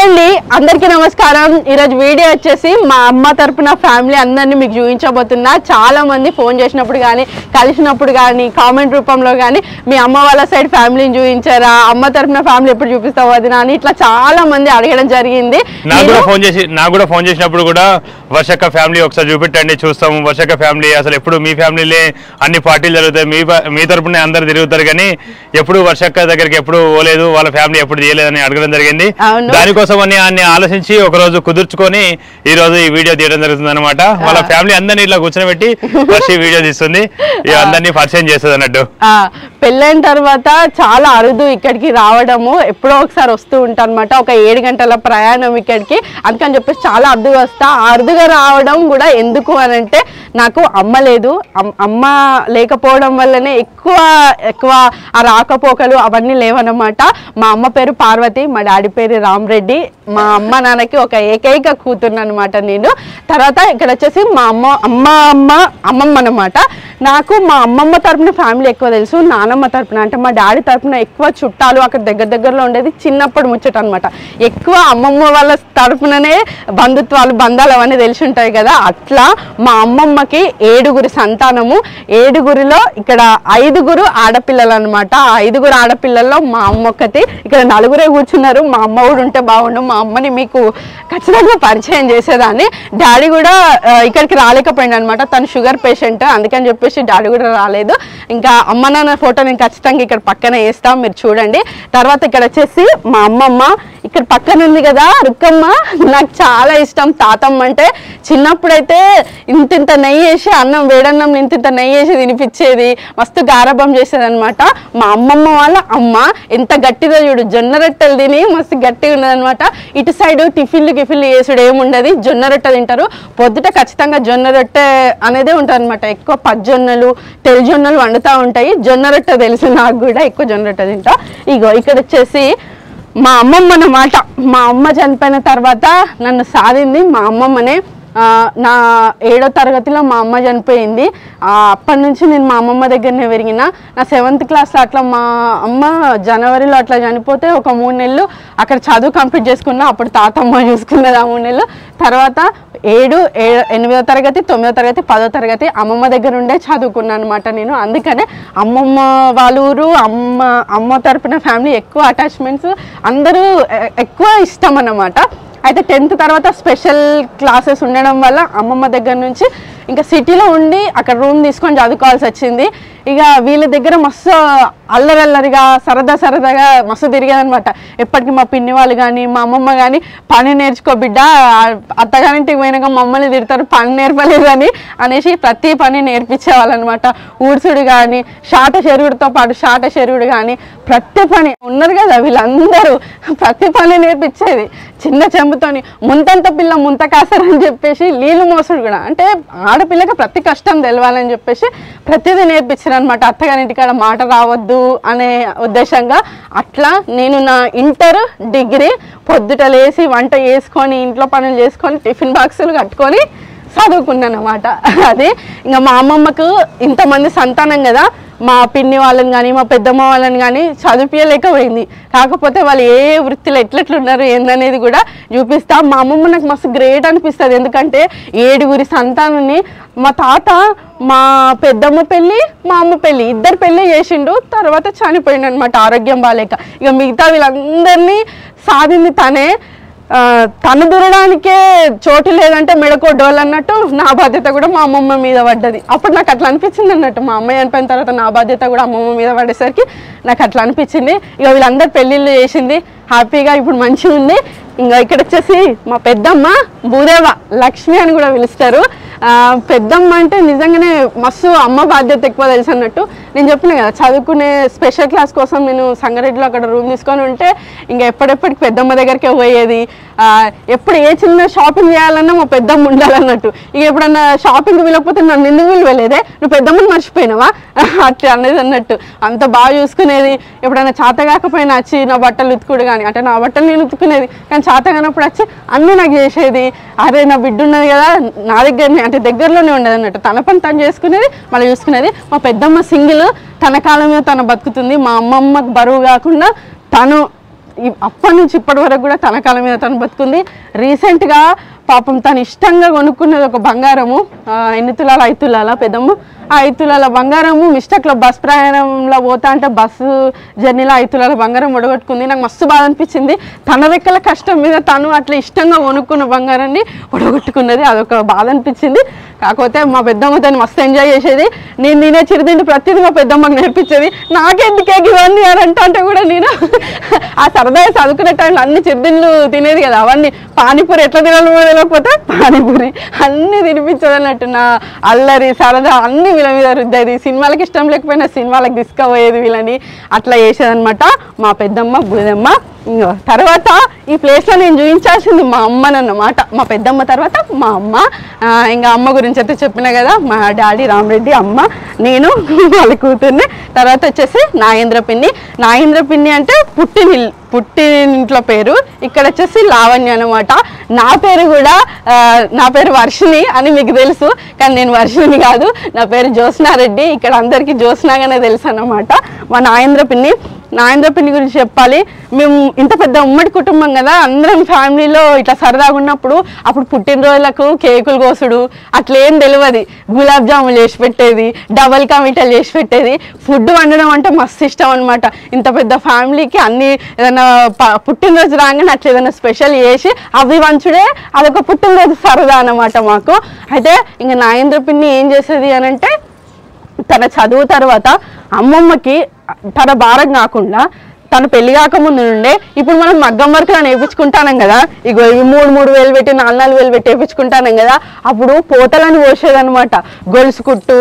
అండి అందరికీ నమస్కారం. ఈరోజు వీడియో వచ్చేసి మా అమ్మ తరపున ఫ్యామిలీ అందరినీ మీకు చూపించబోతున్నా. చాలా మంది ఫోన్ చేసినప్పుడు కానీ కలిసినప్పుడు కానీ కామెంట్ రూపంలో కానీ మీ అమ్మ వాళ్ళ సైడ్ ఫ్యామిలీని చూపించారా, అమ్మ తరపున ఫ్యామిలీ ఎప్పుడు చూపిస్తావు అది అని ఇట్లా చాలా మంది అడగడం జరిగింది. నాకు కూడా ఫోన్ చేసినప్పుడు కూడా వర్షక్క ఫ్యామిలీ ఒకసారి చూపెట్టండి చూస్తాము. వర్షక్క ఫ్యామిలీ అసలు ఎప్పుడు మీ ఫ్యామిలీలే అన్ని పార్టీలు జరుగుతాయి, మీ తరపునే అందరు తిరుగుతారు కానీ ఎప్పుడు వర్షక్క దగ్గరికి ఎప్పుడు పోలేదు, వాళ్ళ ఫ్యామిలీ ఎప్పుడు చేయలేదని అడగడం జరిగింది. దానికోసం అని ఆలోచించి ఒక రోజు కుదుర్చుకొని ఈ రోజు ఈ వీడియో తీయడం జరుగుతుంది అనమాట. వాళ్ళ ఫ్యామిలీ అందరినీ ఇట్లా కూర్చోబెట్టి వర్షి వీడియో తీస్తుంది, అందరినీ పరిచయం చేస్తుంది అన్నట్టు. పెళ్ళైన తర్వాత చాలా అరుదు ఇక్కడికి రావడము, ఎప్పుడో ఒకసారి వస్తూ ఉంటా అనమాట. ఒక 7 గంటల ప్రయాణం ఇక్కడికి, అందుకని చెప్పేసి చాలా అరుదుగా వస్తా. అరుదుగా రావడం కూడా ఎందుకు అని అంటే నాకు అమ్మ లేదు, అమ్మ లేకపోవడం వల్లనే ఎక్కువ ఆ రాకపోకలు అవన్నీ లేవన్నమాట. మా అమ్మ పేరు పార్వతి, మా డాడీ పేరు రామరెడ్డి. మా అమ్మ నాన్నకి ఒక ఏకైక కూతురు అనమాట నేను. తర్వాత ఇక్కడ వచ్చేసి మా అమ్మమ్మ అనమాట. నాకు మా అమ్మమ్మ తరపున ఫ్యామిలీ ఎక్కువ తెలుసు, నానమ్మ తరపున అంటే మా డాడీ తరపున ఎక్కువ చుట్టాలు అక్కడ దగ్గరలో ఉండేది చిన్నప్పుడు ముచ్చట అనమాట. ఎక్కువ అమ్మమ్మ వాళ్ళ తరపుననే బంధాలు అవన్నీ తెలిసి ఉంటాయి కదా. అట్లా మా అమ్మమ్మకి 7 సంతానము, 7లో ఇక్కడ 5 ఆడపిల్లలు అనమాట. 5 ఆడపిల్లల్లో మా అమ్మ ఒక్కటి. ఇక్కడ 4 కూర్చున్నారు. మా అమ్మ కూడా ఉంటే బాగుండు, మా అమ్మని మీకు ఖచ్చితంగా పరిచయం చేసేదాన్ని. డాడీ కూడా ఇక్కడికి రాలేకపోయింది అనమాట, తను షుగర్ పేషెంట్, అందుకని చెప్పేసి డాడీ కూడా రాలేదు. ఇంకా అమ్మ నాన్న ఫోటో నేను ఖచ్చితంగా ఇక్కడ పక్కన వేస్తాం, మీరు చూడండి. తర్వాత ఇక్కడ వచ్చేసి మా అమ్మమ్మ ఇక్కడ పక్కన ఉంది కదా రుక్కమ్మ, నాకు చాలా ఇష్టం. తాతమ్మ అంటే చిన్నప్పుడైతే ఇంత నెయ్యి వేసి అన్నం వేడన్నం ఇంత నెయ్యి వేసి తినిపించేది, మస్తు గారాబం చేసేది అనమాట. మా అమ్మమ్మ వాళ్ళ అమ్మ ఎంత గట్టిదో చూడు, జొన్న రొట్టెలు తిని మస్తు గట్టిగా ఉన్నది అనమాట. ఇటు సైడ్ టిఫిన్లు వేసుడు ఏముండదు, జొన్న రొట్టె తింటారు. పొద్దుట ఖచ్చితంగా జొన్న రొట్టె అనేది ఉంటుంది అనమాట. ఎక్కువ పజ్జొన్నలు తెల్లజొన్నలు వండుతూ ఉంటాయి. జొన్న రొట్టె తెలుసు నాకు కూడా, ఎక్కువ జొన్న రొట్టె తింటా. ఇగో ఇక్కడ వచ్చేసి మా అమ్మమ్మ అన్నమాట. మా అమ్మ చనిపోయిన తర్వాత నన్ను సాధింది మా అమ్మమ్మనే. నా 7వ తరగతిలో మా అమ్మ చనిపోయింది. అప్పటి నుంచి నేను మా అమ్మమ్మ దగ్గరనే పెరిగిన. నా 7th క్లాస్లో అట్లా మా అమ్మ జనవరిలో అట్లా చనిపోతే ఒక 3 నెలలు అక్కడ చదువు కంప్లీట్ చేసుకున్నా. అప్పుడు తాతమ్మ చూసుకున్నది ఆ 3 నెలలు. తర్వాత 7, 8వ తరగతి, 9వ తరగతి, 10వ తరగతి అమ్మమ్మ దగ్గర ఉండే చదువుకున్నాను అనమాట నేను. అందుకనే అమ్మమ్మ వాళ్ళ ఊరు, అమ్మ తరపున ఫ్యామిలీ ఎక్కువ అటాచ్మెంట్స్, అందరూ ఎక్కువ ఇష్టం అన్నమాట. అయితే 10th తర్వాత స్పెషల్ క్లాసెస్ ఉండడం వల్ల అమ్మమ్మ దగ్గర నుంచి ఇంకా సిటీలో ఉండి అక్కడ రూమ్ తీసుకొని చదువుకోవాల్సి వచ్చింది. ఇక వీళ్ళ దగ్గర మస్తు అల్లరల్లరిగా సరదాగా మస్తు తిరిగేదనమాట. ఎప్పటికీ మా పిన్ని వాళ్ళు కానీ మా అమ్మమ్మ కానీ పని నేర్చుకో బిడ్డ, అత్తగారింటికి పోయినాక మమ్మల్ని తిడతారు పని నేర్పలేదని అనేసి ప్రతి పని నేర్పించేవాళ్ళు అనమాట. ఊడ్సుడు కానీ షాట చెరుగుడితో పాటు షాట చెరుగుడు కానీ ప్రతి పని ఉన్నారు కదా వీళ్ళందరూ, ప్రతి పని నేర్పించేది. చిన్న చెంబుతోని ముంతంత పిల్ల ముంత కాసారని చెప్పేసి నీళ్ళు మోసుడు కూడా, అంటే ఆడపిల్లకి ప్రతి కష్టం తెలవాలని చెప్పేసి ప్రతిదీ నేర్పించారు అనమాట. అత్తగారింటికాడ మాట రావద్దు అనే ఉద్దేశంగా. అట్లా నేను నా ఇంటర్, డిగ్రీ పొద్దుట లేసి వంట చేసుకొని ఇంట్లో పనులు చేసుకొని టిఫిన్ బాక్సులు కట్టుకొని చదువుకున్నాను అనమాట. అది ఇంకా మా అమ్మమ్మకు ఇంతమంది సంతానం కదా, మా పిన్ని వాళ్ళని కానీ మా పెద్దమ్మ వాళ్ళని కానీ చదివించలేకపోయింది. కాకపోతే వాళ్ళు ఏ వృత్తిలో ఎట్లెట్లున్నారు ఏందనేది కూడా చూపిస్తా. మా అమ్మమ్మ నాకు మస్తు గ్రేట్ అనిపిస్తుంది, ఎందుకంటే 7 సంతానాన్ని మా తాత మా పెద్దమ్మ పెళ్ళి మా అమ్మ పెళ్ళి 2 పెళ్ళి చేసిండు. తర్వాత చనిపోయిండు అనమాట ఆరోగ్యం బాగాలేక. ఇక మిగతా వీళ్ళందరినీ సాధింది తనే. తను దూరడానికే చోటు లేదంటే మెడకో డోల్ అన్నట్టు నా బాధ్యత కూడా మా అమ్మమ్మ మీద పడ్డది. అప్పుడు నాకు అట్లా అనిపించింది అన్నట్టు, మా అమ్మ చనిపోయిన తర్వాత నా బాధ్యత కూడా అమ్మమ్మ మీద పడేసరికి నాకు అట్లా అనిపించింది. ఇక వీళ్ళందరూ పెళ్ళిళ్ళు చేసింది, హ్యాపీగా ఇప్పుడు మంచిగా ఉంది. ఇంకా ఇక్కడ వచ్చేసి మా పెద్దమ్మ భూదేవ లక్ష్మి అని కూడా పిలుస్తారు. పెద్దమ్మ అంటే నిజంగానే మస్తు అమ్మ బాధ్యత ఎక్కువ తెలుసు అన్నట్టు. నేను చెప్పిన కదా చదువుకునే స్పెషల్ క్లాస్ కోసం నేను సంగారెడ్డిలో అక్కడ రూమ్ తీసుకొని ఉంటే ఇంకా ఎప్పటికి పెద్దమ్మ దగ్గరికే పోయేది. ఎప్పుడు ఏ చిన్న షాపింగ్ చేయాలన్నా మా పెద్దమ్మ ఉండాలన్నట్టు. ఇక ఎప్పుడన్నా షాపింగ్ వెళ్ళకపోతే నన్ను ఎందుకు వెళ్ళలేదే, నువ్వు పెద్దమ్మని మర్చిపోయినావా అట్లా అనేది అన్నట్టు. అంత బాగా చూసుకునేది. ఎప్పుడైనా చేత కాకపోయినా వచ్చి నా బట్టలు ఉతుకుడు కానీ, అంటే నా బట్టలు నేను ఉతుకునేది కానీ చేత కానప్పుడు వచ్చి అన్నీ నాకు చేసేది. అరే నా బిడ్డ ఉన్నది కదా నా దగ్గరనే, అంటే దగ్గరలోనే ఉండదు అన్నట్టు. తన పని తను చేసుకునేది, మళ్ళీ చూసుకునేది. మా పెద్దమ్మ సింగిల్, తన కాలం మీద తను బతుకుతుంది. మా అమ్మమ్మకు బరువు కాకుండా తను అప్పటి నుంచి ఇప్పటి వరకు కూడా తన కాలం మీద తను బతుకుంది. రీసెంట్గా పాపం తను ఇష్టంగా కొనుక్కున్నది ఒక బంగారము, 8 తులాల 5 తులాల పెద్దమ్మ, ఆ 5 తులాల బంగారము మిస్టేక్లో బస్ ప్రయాణంలో పోతా అంటే బస్సు జర్నీలో 5 తులాల బంగారం ఒడగొట్టుకుంది. నాకు మస్తు బాధ అనిపించింది. తన రెక్కల కష్టం మీద తను అట్లా ఇష్టంగా కొనుక్కున్న బంగారాన్ని ఒడగొట్టుకున్నది, అదొక బాధ అనిపించింది. కాకపోతే మా పెద్దమ్మ దాన్ని మస్తు ఎంజాయ్ చేసేది. నేను తినే చిరుతిండి ప్రతిదీ మా పెద్దమ్మకి నేర్పించేది. నాకెందుకే ఇవన్నీ అని అంటే కూడా నేను ఆ సరదాగా చదువుకునే టైంలో అన్ని చిరుతిండ్లు తినేది కదా, అవన్నీ పానీపూరి ఎట్లా తినాలో తెలియకపోతే పానీపూరి అన్నీ తినిపించేది అన్నట్టు. నా అల్లరి సరదా అన్ని వీళ్ళ మీద రుద్దేది. సినిమాలకు ఇష్టం లేకపోయినా సినిమాలకు తీసుకుపోయేది వీళ్ళని, అట్లా చేసేదనమాట మా పెద్దమ్మ బుదమ్మ. తర్వాత ఈ ప్లేస్లో నేను చూపించాల్సింది మా అమ్మనన్నమాట. మా పెద్దమ్మ తర్వాత మా అమ్మ. ఇంకా అమ్మ గురించి అయితే చెప్పిన కదా, మా డాడీ రామరెడ్డి, అమ్మ, నేను వాళ్ళ కూతుర్ని. తర్వాత వచ్చేసి నాగేంద్ర పిన్ని. నాగేంద్ర పిన్ని అంటే పుట్టినింట్లో పేరు, ఇక్కడ వచ్చేసి లావణ్య అనమాట. నా పేరు కూడా నా పేరు వర్షిణి అని మీకు తెలుసు, కానీ నేను వర్షిణి కాదు, నా పేరు జ్యోత్స్నారెడ్డి. ఇక్కడ అందరికీ జ్యోత్స్నాగానే తెలుసు అన్నమాట. మా నాగేంద్ర పిన్ని గురించి చెప్పాలి. మేము ఇంత పెద్ద ఉమ్మడి కుటుంబం కదా, అందరం ఫ్యామిలీలో ఇట్లా సరదాగా ఉన్నప్పుడు అప్పుడు పుట్టినరోజులకు కేకులు కోసుడు అట్లేం తెలియదు. గులాబ్ జాములు చేసి పెట్టేది, డబల్ కా మిఠాయిలు చేసి పెట్టేది. ఫుడ్ వండడం అంటే మస్తు ఇష్టం అనమాట. ఇంత పెద్ద ఫ్యామిలీకి అన్ని ఏదైనా పుట్టినరోజు రాగానే అట్లా ఏదైనా స్పెషల్ చేసి అవి వంచుడే అదొక పుట్టినరోజు సరదా అన్నమాట మాకు. అయితే ఇంకా నాగేంద్ర పిన్ని ఏం చేసేది అని అంటే, తన చదువు తర్వాత అమ్మమ్మకి తన భారం కాకుండా తను పెళ్లి కాకముందు నుండే ఇప్పుడు మనం మగ్గం వర్క్ నేర్పించుకుంటానం కదా, ఇగో ఇవి 3,000 పెట్టి 4,000 పెట్టి వేయించుకుంటానం కదా, అప్పుడు పోతలని పోసేదనమాట. గొలుసు కుట్టు,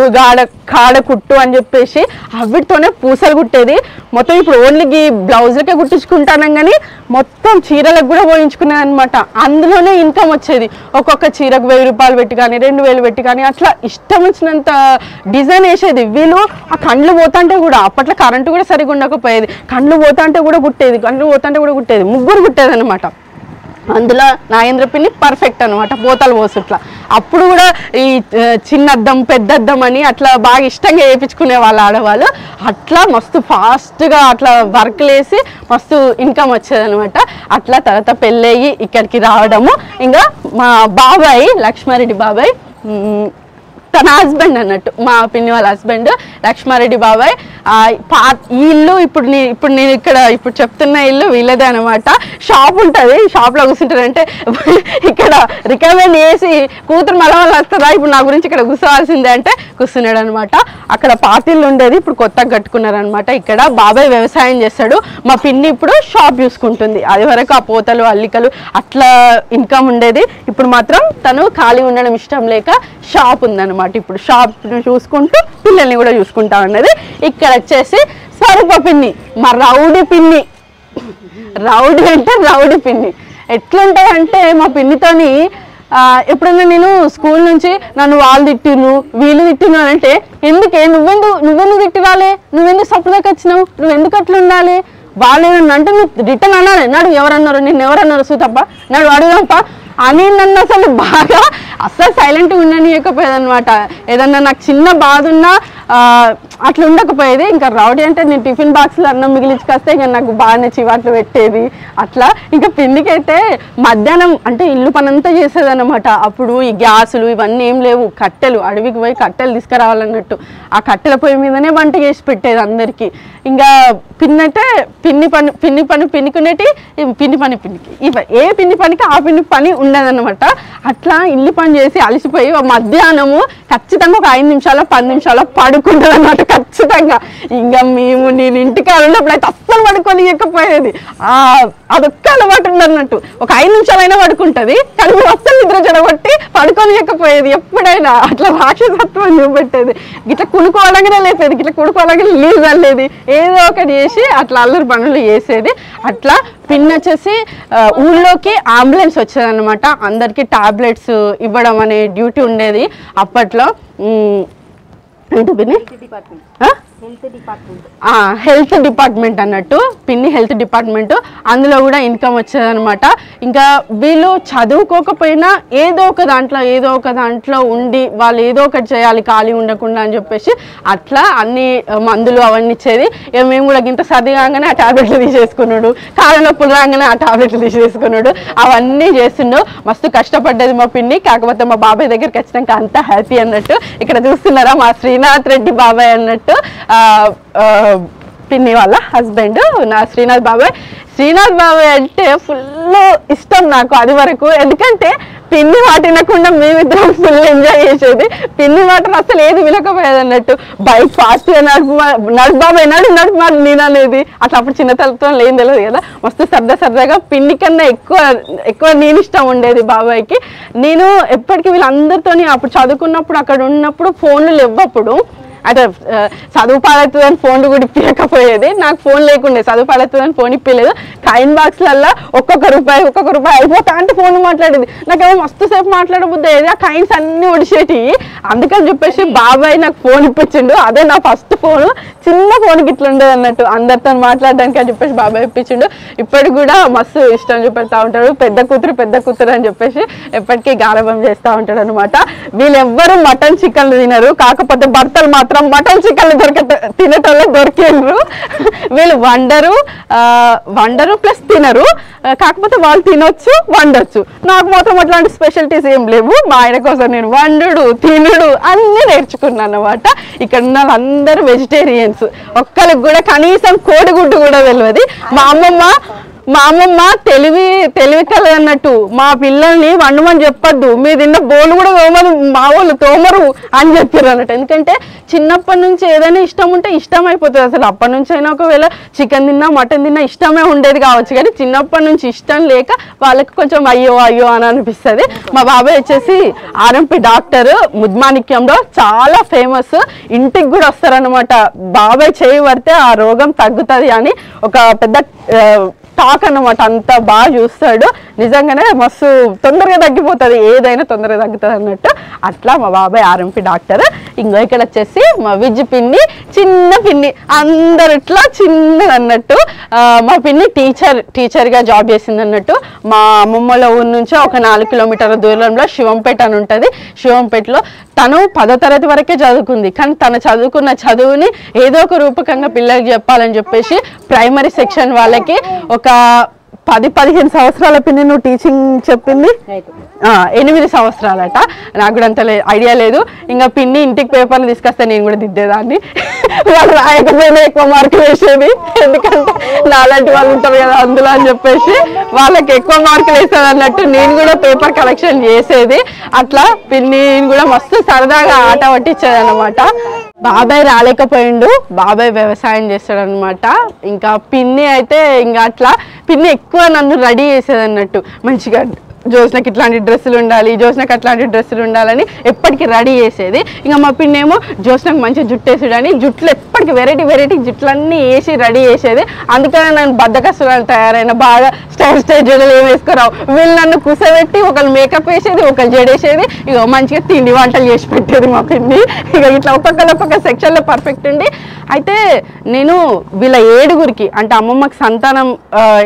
కాడ కుట్టు అని చెప్పేసి అవిటితోనే పూసలు కుట్టేది. మొత్తం ఇప్పుడు ఓన్లీ బ్లౌజులకే కుట్టించుకుంటానం కానీ మొత్తం చీరలకు కూడా పోయించుకునేది అనమాట. అందులోనే ఇన్కమ్ వచ్చేది. ఒక్కొక్క చీరకు 1000 రూపాయలు పెట్టి కానీ 2000 పెట్టి కానీ అట్లా ఇష్టం వచ్చినంత డిజైన్ వేసేది. వీళ్ళు ఆ కండ్లు పోతుంటే కూడా, అప్పట్లో కరెంటు కూడా సరిగా ఉండకపోయేది, కండ్లు పోతుంటే కూడా కుట్టేది, ముగ్గురు కుట్టేది అనమాట. అందులో నాగేంద్ర పిన్ని పర్ఫెక్ట్ అనమాట పోతలు పోసుట్లా. అప్పుడు కూడా ఈ చిన్నద్దం పెద్దద్దం అని అట్లా బాగా ఇష్టంగా వేయించుకునే వాళ్ళు ఆడవాళ్ళు. అట్లా మస్తు ఫాస్ట్గా అట్లా వర్క్లు వేసి మస్తు ఇన్కమ్ వచ్చేదనమాట. అట్లా తర్వాత పెళ్ళయ్యి ఇక్కడికి రావడము. ఇంకా మా బాబాయ్ లక్ష్మారెడ్డి బాబాయ్ తన హస్బెండ్ అన్నట్టు, మా పిన్ని వాళ్ళ హస్బెండ్ లక్ష్మారెడ్డి బాబాయ్. ఈ ఇల్లు ఇప్పుడు నేను ఇప్పుడు చెప్తున్న ఇల్లు వీళ్ళదే అనమాట. షాప్ ఉంటుంది, షాప్లో కూర్చుంటారంటే ఇక్కడ రికమెండ్ చేసి కూతురు మళ్ళీ వస్తుందా ఇప్పుడు నా గురించి ఇక్కడ కూర్చోవాల్సిందే అంటే కూర్చున్నాడు అనమాట. అక్కడ పాతిళ్ళు ఉండేది, ఇప్పుడు కొత్తగా కట్టుకున్నారనమాట. ఇక్కడ బాబాయ్ వ్యవసాయం చేస్తాడు, మా పిన్ని ఇప్పుడు షాప్ చూసుకుంటుంది. అది వరకు ఆ పోతలు అల్లికలు అట్లా ఇన్కమ్ ఉండేది. ఇప్పుడు మాత్రం తను ఖాళీ ఉండడం ఇష్టం లేక షాప్ ఉందన్నమాట. ఇప్పుడు షాప్ చూసుకుంటూ పిల్లల్ని కూడా చూసుకుంటా ఉన్నది. ఇక్కడ వచ్చేసి స్వరూప పిన్ని, మా రౌడీ పిన్ని. రౌడీ అంటే రౌడీ పిన్ని. ఎట్లుంటాయంటే మా పిన్నితోని ఎప్పుడైనా నేను స్కూల్ నుంచి నన్ను వాళ్ళు తిట్టిను వీళ్ళు తిట్టిను అని అంటే, నువ్వెందుకు తిట్టిరాలే, నువ్వెందుకు సపరేట్గా వచ్చినావు, నువ్వెందుకు అట్లా ఉండాలి, వాళ్ళు ఏమన్నా అంటే నువ్వు రిటర్న్ అనాలి. నాడు ఎవరన్నారు, నిన్ను ఎవరన్నారు సూతప్ప, నాడు అడుగుదాంప అని నన్ను అసలు బాగా అస్సలు సైలెంట్గా ఉండనియకపోయేదన్నమాట. ఏదన్నా నాకు చిన్న బాధ ఉన్నా అట్లా ఉండకపోయేది. ఇంకా రౌడీ అంటే నేను టిఫిన్ బాక్స్లో అన్నం మిగిలించుకొస్తే ఇంకా నాకు బాగానే చివాట్లు పెట్టేది. అట్లా ఇంకా పిన్నికైతే మధ్యాహ్నం అంటే ఇల్లు పని అంతా చేసేదన్నమాట. అప్పుడు ఈ గ్యాసులు ఇవన్నీ ఏం లేవు, కట్టెలు అడవికి పోయి కట్టెలు తీసుకురావాలన్నట్టు. ఆ కట్టెల పొయ్యి మీదనే వంట చేసి పెట్టేది అందరికీ. ఇంకా పిన్ని అంటే పిన్ని పని పిన్నికునేటి, పిన్ని పిన్నికి ఏ పిన్ని పనికి ఆ పిన్ని పని ఉండదన్నమాట. అట్లా ఇల్లు పని చేసి అలసిపోయి మధ్యాహ్నము ఖచ్చితంగా ఒక 5 నిమిషాలు 10 నిమిషాలు పడుకుంటుంది అన్నమాట ఖచ్చితంగా. ఇంకా నేను ఇంటికి ఉన్నప్పుడు అయితే అస్సలు పడుకొని ఇవ్వకపోయేది. అదొక్క అలవాటు ఉండన్నట్టు. ఒక 5 నిమిషాలైనా పడుకుంటుంది, కానీ మేము అస్సలు నిద్ర చెడగొట్టి పడుకొని ఇవ్వకపోయేది ఎప్పుడైనా. అట్లా రాక్షసత్వం చూపెట్టేది. ఇట్లా కుడుకోవడంగానే లేపేది, ఇట్లా కుడుకోవడంగానే లీజ్ అల్లేది, ఏదో ఒకటి చేసి అట్లా అల్లరి పనులు చేసేది. అట్లా పిన్ వచ్చేసి ఊళ్ళోకి అంబులెన్స్ వచ్చేదన్నమాట. అందరికీ టాబ్లెట్స్ ఇవ్వడం అనే డ్యూటీ ఉండేది అప్పట్లో. ఏంటి పిన్ని? హెల్త్ డిపార్ట్మెంట్ అన్నట్టు, పిన్ని హెల్త్ డిపార్ట్మెంట్, అందులో కూడా ఇన్కమ్ వచ్చేదనమాట. ఇంకా వీళ్ళు చదువుకోకపోయినా ఏదో ఒక దాంట్లో ఉండి వాళ్ళు ఏదో ఒకటి చేయాలి ఖాళీ ఉండకుండా అని చెప్పేసి అట్లా అన్ని మందులు అవన్నీ ఇచ్చేది. ఇక మేము కూడా ఇంత సర్ది కాగానే ఆ టాబ్లెట్లు తీసేసుకున్నాడు, కాళ్ళ నొప్పులు రాగానే ఆ టాబ్లెట్లు తీసేసుకున్నాడు, అవన్నీ చేస్తుండు. మస్తు కష్టపడ్డది మా పిన్ని. కాకపోతే మా బాబాయ్ దగ్గరికి వచ్చినాక అంతా హ్యాపీ అన్నట్టు. ఇక్కడ చూస్తున్నారా మా శ్రీనాథ్ రెడ్డి బాబాయ్ అన్నట్టు, పిన్ని వాళ్ళ హస్బెండ్ నా శ్రీనాథ్ బాబాయ్ అంటే ఫుల్ ఇష్టం నాకు అది వరకు. ఎందుకంటే పిన్ని మాట వినకుండా మేమిద్దరం ఫుల్ ఎంజాయ్ చేసేది. పిన్ని మాటను అసలు ఏది వినకపోయేది అన్నట్టు. బైక్ ఫాస్ట్గా నడుపు బాబాయ్ నడుపు మాట నేను అనేది. అట్లా అప్పుడు చిన్నతనంతో లేని తెలియదు కదా, మస్తు సరదాగా పిన్ని కన్నా ఎక్కువ నేను ఇష్టం ఉండేది బాబాయ్కి. నేను ఎప్పటికీ వీళ్ళందరితో అప్పుడు చదువుకున్నప్పుడు అక్కడ ఉన్నప్పుడు ఫోన్లు లేవప్పుడు అంటే చదువు పాడవుతుందని ఫోన్లు కూడా ఇప్పకపోయేది. నాకు ఫోన్ లేకుండే, చదువు పాడవుతుందని ఫోన్ ఇప్పలేదు. కాయిన్ బాక్స్లల్లో ఒక్కొక్క రూపాయి అయిపోతా అంటే ఫోన్ మాట్లాడేది. నాకేమో మస్తు సేపు మాట్లాడబుద్ది అయ్యేది. ఆ కాయిన్స్ అన్నీ ఒడిచేటి. అందుకని చెప్పేసి బాబాయ్ నాకు ఫోన్ ఇప్పించిండు. అదే నా ఫస్ట్ ఫోను. చిన్న ఫోన్కి ఇట్లా ఉండేది అన్నట్టు, అందరితో మాట్లాడడానికి అని చెప్పేసి బాబాయ్ ఇప్పించిండు. ఇప్పటికి కూడా మస్తు ఇష్టం చూపెడతా ఉంటాడు. పెద్ద కూతురు అని చెప్పేసి ఎప్పటికీ గారభం చేస్తూ ఉంటాడు అనమాట. వీళ్ళెవ్వరూ మటన్ చికెన్లు తినరు, కాకపోతే భర్తలు మాత్రం మటన్ చికెన్లు తినేటోళ్ళే దొరికిండ్రు. వీళ్ళు వండరు ప్లస్ తినరు, కాకపోతే వాళ్ళు తినొచ్చు వండొచ్చు. నాకు మాత్రం అట్లాంటి స్పెషాలిటీస్ ఏం లేవు. మా ఆయన కోసం నేను వండుడు తినుడు అన్నీ నేర్చుకున్నాను అనమాట. ఇక్కడ ఉన్న వాళ్ళందరూ వెజిటేరియన్స్, ఒక్కరికి కూడా కనీసం కోడిగుడ్డు కూడా తెలియదు. మా అమ్మమ్మ తెలివి కలదన్నట్టు, మా పిల్లల్ని వండమని చెప్పొద్దు, మీరు తిన్న బోలు కూడా మా వాళ్ళు తోమరు అని చెప్పారు అన్నట్టు. ఎందుకంటే చిన్నప్పటి నుంచి ఏదైనా ఇష్టం ఉంటే ఇష్టం అయిపోతుంది. అసలు అప్పటి నుంచి అయినా ఒకవేళ చికెన్ తిన్నా మటన్ తిన్నా ఇష్టమే ఉండేది కావచ్చు, కానీ చిన్నప్పటి నుంచి ఇష్టం లేక వాళ్ళకి కొంచెం అయ్యో అని అనిపిస్తుంది. మా బాబాయ్ వచ్చేసి ఆర్ఎంపీ డాక్టర్, ముద్మాణిక్యంలో చాలా ఫేమస్. ఇంటికి కూడా వస్తారనమాట. బాబాయ్ చేయి పడితే ఆ రోగం తగ్గుతుంది అని ఒక పెద్ద టాక్ అన్నమాట. అంత బాగా చూస్తాడు. నిజంగానే మస్తు తొందరగా తగ్గిపోతుంది, ఏదైనా తొందరగా తగ్గుతుంది అన్నట్టు. అట్లా మా బాబాయ్ ఆర్ఎంపీ డాక్టర్. ఇంకో ఇక్కడ వచ్చేసి మా విజ్జి పిన్ని, చిన్న పిన్ని, అందరు ఇట్లా చిన్నది అన్నట్టు. మా పిన్ని టీచర్గా జాబ్ చేసింది అన్నట్టు. మా అమ్మమ్మల ఊరు నుంచి ఒక 4 కిలోమీటర్ల దూరంలో శివంపేట అని ఉంటుంది. శివంపేటలో తను 10వ తరగతి వరకే చదువుకుంది. కానీ తను చదువుకున్న చదువుని ఏదో ఒక రూపకంగా పిల్లలకి చెప్పాలని చెప్పేసి ప్రైమరీ సెక్షన్ వాళ్ళకి ఒక 10-15 సంవత్సరాల పిన్ని నువ్వు టీచింగ్ చెప్పింది. 8 సంవత్సరాలట. నాకు కూడా అంత ఐడియా లేదు. ఇంకా పిన్ని ఇంటికి పేపర్లు తీసుకొస్తే నేను కూడా దిద్దేదాన్ని. వాళ్ళు రాయకపోయినా ఎక్కువ మార్కులు వేసేది, ఎందుకంటే నాలాంటి వాళ్ళు ఉంటారు కదా అందులో అని చెప్పేసి వాళ్ళకి ఎక్కువ మార్కులు వేసేది అన్నట్టు. నేను కూడా పేపర్ కలెక్షన్ చేసేది. అట్లా పిన్ని కూడా మస్తు సరదాగా ఆట పట్టించేది అనమాట. బాబాయ్ రాలేకపోయిండు, బాబాయ్ వ్యవసాయం చేస్తాడు అనమాట. ఇంకా పిన్ని అయితే ఇంకా అట్లా పిన్ని ఎక్కువ నన్ను రెడీ చేసేది అన్నట్టు. మంచిగా జోస్నకి ఇట్లాంటి డ్రెస్సులు ఉండాలి, జోస్నకి అట్లాంటి డ్రెస్సులు ఉండాలని ఎప్పటికీ రెడీ చేసేది. ఇంకా మా పిన్ని ఏమో జోస్నకి మంచిగా జుట్టు వేసాడని జుట్లు ఎప్పటికీ వెరైటీ జుట్లన్నీ వేసి రెడీ చేసేది. అందుకని నేను బద్దకస్తురాలు తయారైన, బాగా స్టైల్ జడలు ఏం వేసుకురావు. వీళ్ళు నన్ను కూసబెట్టి ఒకళ్ళు మేకప్ వేసేది, ఒకళ్ళు జడేసేది. ఇక మంచిగా తిండి వంటలు చేసి పెట్టేది మా పిన్ని. ఇక ఇట్లా ఒక్కొక్క సెక్షన్లో పర్ఫెక్ట్ ఉండి. అయితే నేను వీళ్ళ 7గురికి, అంటే అమ్మమ్మకి సంతానం